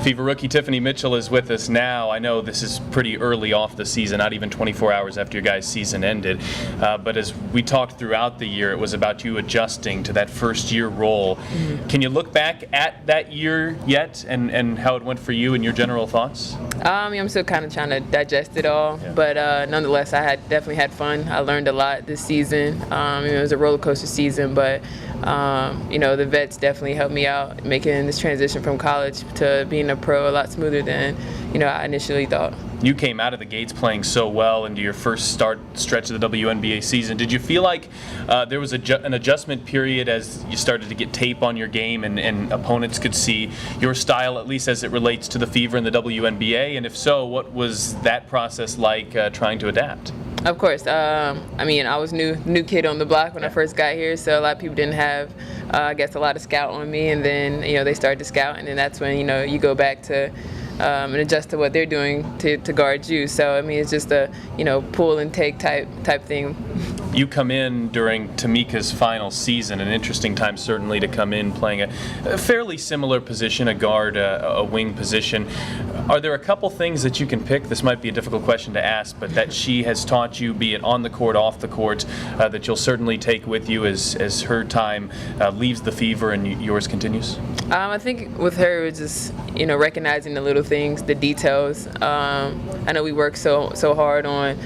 Fever rookie Tiffany Mitchell is with us now. I know this is pretty early off the season, not even 24 hours after your guys' season ended. But as we talked throughout the year, it was about you adjusting to that first-year role. Mm-hmm. Can you look back at that year yet and how it went for you and your general thoughts? I'm still kind of trying to digest it all, but nonetheless, I had definitely had fun. I learned a lot this season. It was a roller coaster season, but the vets definitely helped me out making this transition from college to being a pro a lot smoother than I initially thought. You came out of the gates playing so well into your first stretch of the WNBA season. Did you feel like there was an adjustment period as you started to get tape on your game and opponents could see your style, at least as it relates to the Fever and the WNBA? And if so, what was that process like trying to adapt? Of course. I was new kid on the block when I first got here, so a lot of people didn't have, a lot of scout on me, and then they started to scout, and then that's when you go back to and adjust to what they're doing to guard you. So it's just a pull and take type thing. You come in during Tamika's final season, an interesting time certainly to come in playing a fairly similar position, a guard, a wing position. Are there a couple things that you can pick? This might be a difficult question to ask, but that she has taught you, be it on the court, off the court, that you'll certainly take with you as her time leaves the Fever and yours continues? I think with her, it's just recognizing the little things, the details. I know we work so hard on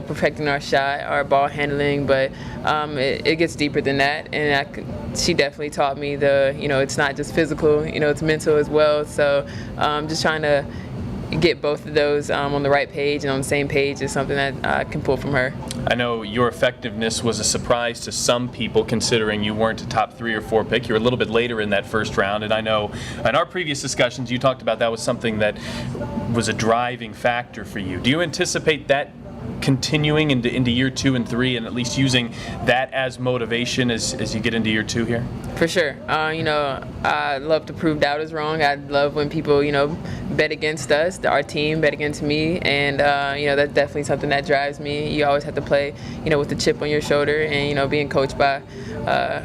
perfecting our shot, our ball handling, but it gets deeper than that. And she definitely taught me it's not just physical, it's mental as well. So just trying to get both of those on the right page and on the same page is something that I can pull from her. I know your effectiveness was a surprise to some people, considering you weren't a top 3 or 4 pick. You were a little bit later in that first round, and I know in our previous discussions you talked about that was something that was a driving factor for you. Do you anticipate that continuing into year 2 and 3, and at least using that as motivation as you get into year 2 here? For sure. I love to prove doubters wrong. I love when people, bet against us, our team bet against me, and that's definitely something that drives me. You always have to play, with the chip on your shoulder, and being coached by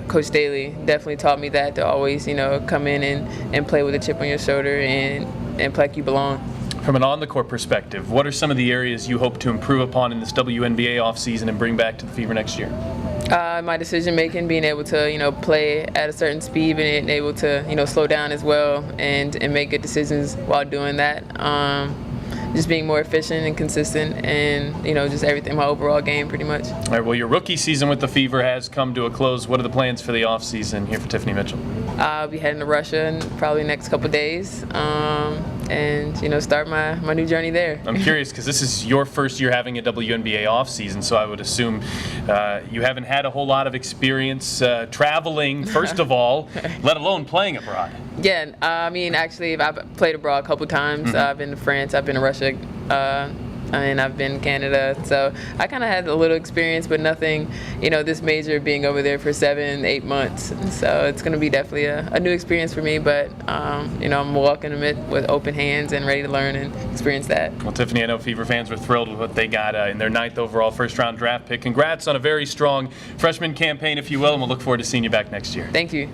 Coach Daly definitely taught me that, to always, come in and play with a chip on your shoulder and play like you belong. From an on-the-court perspective, what are some of the areas you hope to improve upon in this WNBA offseason and bring back to the Fever next year? My decision-making, being able to, play at a certain speed, being able to, slow down as well and make good decisions while doing that. Just being more efficient and consistent, and just everything, my overall game pretty much. All right, well, your rookie season with the Fever has come to a close. What are the plans for the offseason here for Tiffany Mitchell? I'll be heading to Russia in probably the next couple days, and start my new journey there. I'm curious because this is your first year having a WNBA offseason, so I would assume you haven't had a whole lot of experience traveling, first of all, let alone playing abroad. Yeah, actually, I've played abroad a couple times. Mm-hmm. I've been to France, I've been to Russia, and I've been to Canada. So I kind of had a little experience, but nothing, this major, being over there for 7-8 months. So it's going to be definitely a new experience for me, but, I'm welcoming it with open hands and ready to learn and experience that. Well, Tiffany, I know Fever fans were thrilled with what they got in their 9th overall first-round draft pick. Congrats on a very strong freshman campaign, if you will, and we'll look forward to seeing you back next year. Thank you.